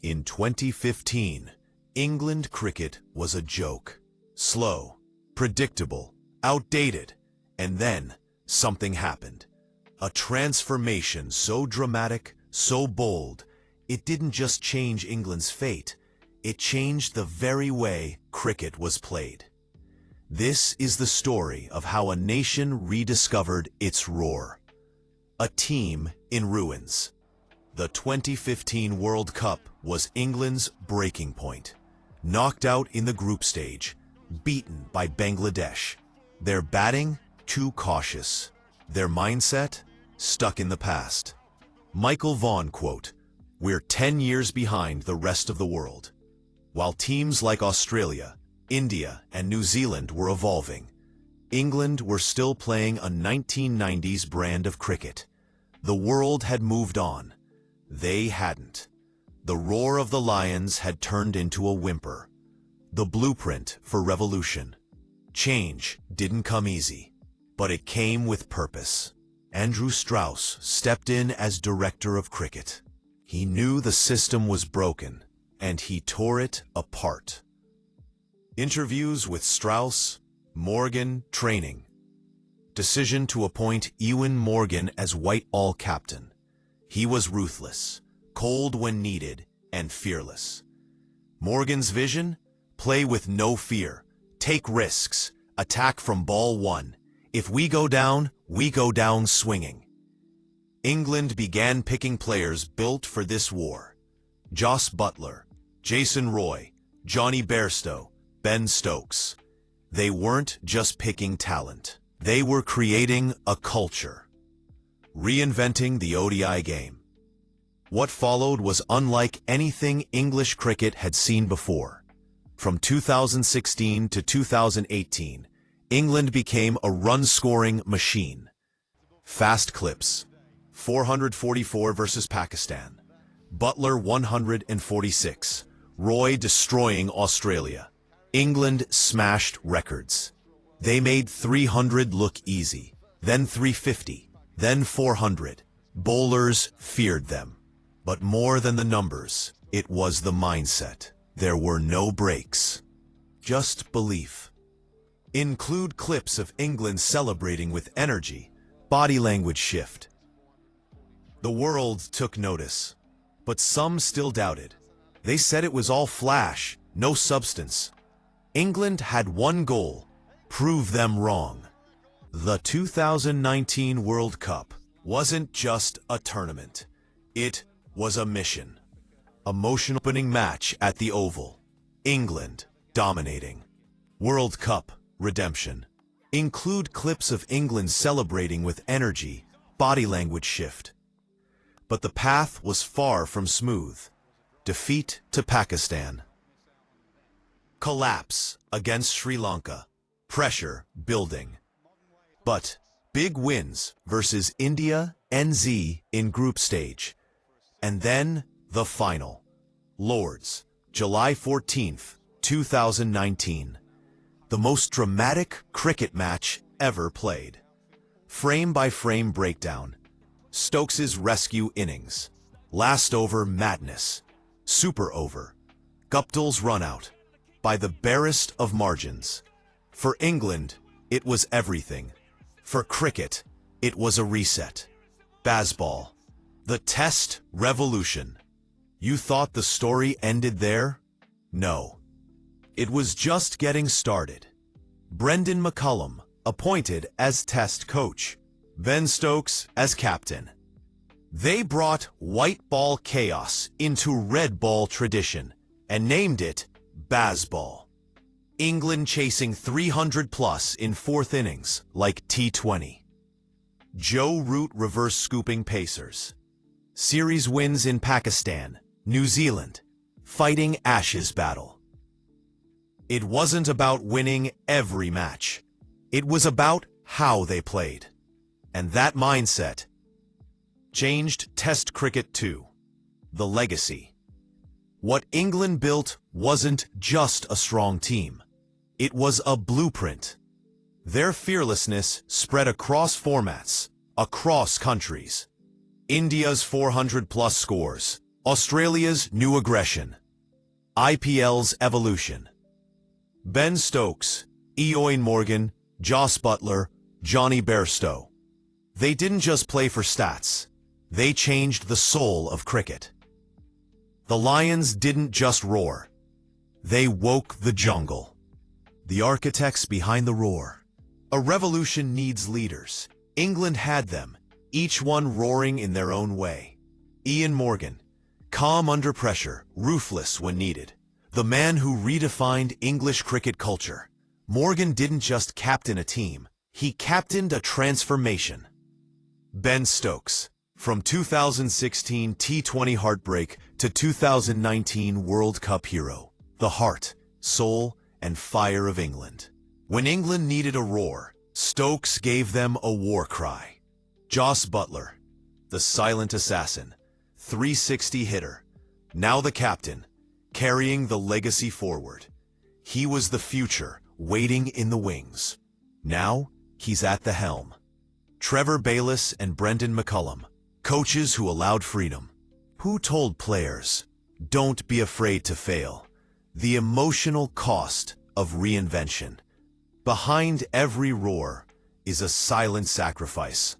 In 2015, England cricket was a joke. Slow, predictable, outdated. And then, something happened. A transformation so dramatic, so bold, it didn't just change England's fate, it changed the very way cricket was played. This is the story of how a nation rediscovered its roar. A team in ruins. The 2015 World Cup was England's breaking point. Knocked out in the group stage, beaten by Bangladesh. Their batting, too cautious. Their mindset, stuck in the past. Michael Vaughan quote, "We're 10 years behind the rest of the world." While teams like Australia, India, and New Zealand were evolving, England were still playing a 1990s brand of cricket. The world had moved on. They hadn't. The roar of the Lions had turned into a whimper. The blueprint for revolution. Change didn't come easy, but it came with purpose. Andrew Strauss stepped in as director of cricket. He knew the system was broken, and he tore it apart. Interviews with Strauss, Morgan, training. Decision to appoint Eoin Morgan as Whitehall captain. He was ruthless, cold when needed, and fearless. Morgan's vision? Play with no fear. Take risks. Attack from ball one. If we go down swinging. England began picking players built for this war. Jos Buttler, Jason Roy, Johnny Bairstow, Ben Stokes. They weren't just picking talent. They were creating a culture. Reinventing the ODI game. What followed was unlike anything English cricket had seen before. From 2016 to 2018, England became a run-scoring machine. Fast clips. 444 versus Pakistan. Buttler 146. Roy destroying Australia. England smashed records. They made 300 look easy, then 350, then 400. Bowlers feared them. But more than the numbers, it was the mindset. There were no breaks. Just belief. Include clips of England celebrating with energy, body language shift. The world took notice, but some still doubted. They said it was all flash, no substance. England had one goal: prove them wrong. The 2019 World Cup wasn't just a tournament. It was a mission. Emotional opening match at the Oval. England dominating. World Cup redemption. Include clips of England celebrating with energy, body language shift. But the path was far from smooth. Defeat to Pakistan. Collapse against Sri Lanka. Pressure building. But big wins versus India, NZ in group stage. And then the final. Lords, July 14th, 2019. The most dramatic cricket match ever played. Frame-by-frame breakdown. Stokes' rescue innings. Last over madness. Super over. Guptill's run-out. By the barest of margins. For England, it was everything. For cricket, it was a reset. Bazball. The Test Revolution. You thought the story ended there? No. It was just getting started. Brendan McCullum, appointed as Test coach. Ben Stokes as captain. They brought white ball chaos into red ball tradition and named it Bazball. England chasing 300 plus in fourth innings like T20. Joe Root reverse scooping pacers. Series wins in Pakistan, New Zealand, fighting Ashes battle. It wasn't about winning every match. It was about how they played. And that mindset changed Test cricket too. The legacy. What England built wasn't just a strong team. It was a blueprint. Their fearlessness spread across formats, across countries. India's 400-plus scores, Australia's new aggression. IPL's evolution. Ben Stokes, Eoin Morgan, Jos Buttler, Jonny Bairstow. They didn't just play for stats. They changed the soul of cricket. The Lions didn't just roar. They woke the jungle. The architects behind the roar. A revolution needs leaders. England had them, each one roaring in their own way. Eoin Morgan, calm under pressure, ruthless when needed. The man who redefined English cricket culture. Morgan didn't just captain a team, he captained a transformation. Ben Stokes, from 2016 T20 heartbreak to 2019 World Cup hero. The heart, soul, and fire of England. When England needed a roar, Stokes gave them a war cry. Jos Buttler, the silent assassin, 360 hitter, now the captain, carrying the legacy forward. He was the future, waiting in the wings. Now, he's at the helm. Trevor Bayliss and Brendan McCullum, coaches who allowed freedom. Who told players, don't be afraid to fail? The emotional cost of reinvention. Behind every roar is a silent sacrifice.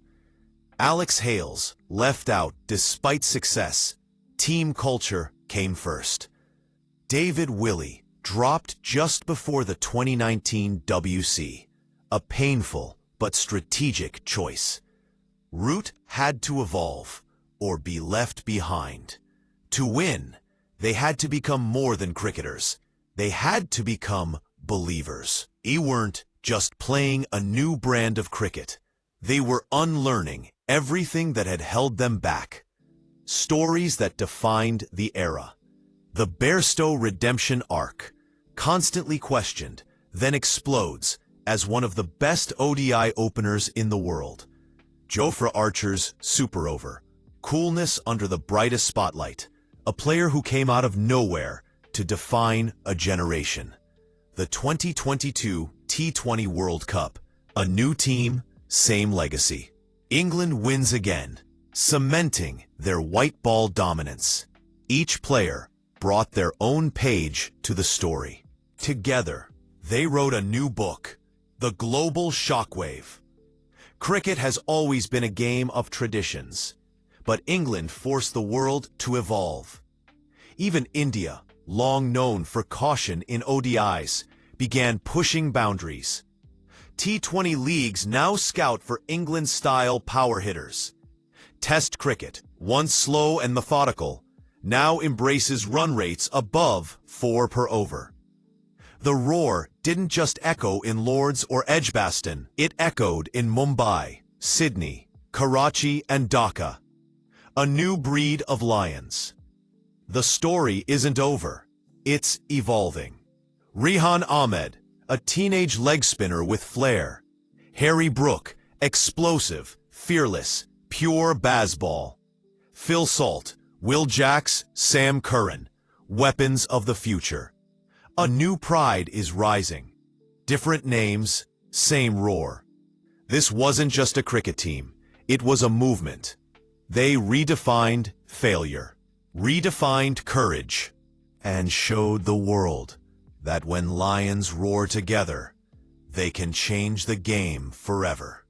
Alex Hales left out despite success. Team culture came first. David Willey dropped just before the 2019 WC. A painful but strategic choice. Root had to evolve or be left behind. To win, they had to become more than cricketers. They had to become believers. They weren't just playing a new brand of cricket. They were unlearning everything that had held them back. Stories that defined the era. The Bairstow redemption arc, constantly questioned, then explodes as one of the best ODI openers in the world. Jofra Archer's super over. Coolness under the brightest spotlight. A player who came out of nowhere to define a generation. The 2022 T20 World Cup. A new team, same legacy. England wins again, cementing their white ball dominance. Each player brought their own page to the story. Together, they wrote a new book, The Global Shockwave. Cricket has always been a game of traditions, but England forced the world to evolve. Even India, long known for caution in ODIs, began pushing boundaries. T20 leagues now scout for England-style power hitters. Test cricket, once slow and methodical, now embraces run rates above 4 per over. The roar didn't just echo in Lord's or Edgbaston, it echoed in Mumbai, Sydney, Karachi, and Dhaka. A new breed of lions. The story isn't over, it's evolving. Rehan Ahmed, a teenage leg spinner with flair. Harry Brook, explosive, fearless, pure Bazball. Phil Salt, Will Jacks, Sam Curran, weapons of the future. A new pride is rising. Different names, same roar. This wasn't just a cricket team, it was a movement. They redefined failure, redefined courage, and showed the world that when lions roar together, they can change the game forever.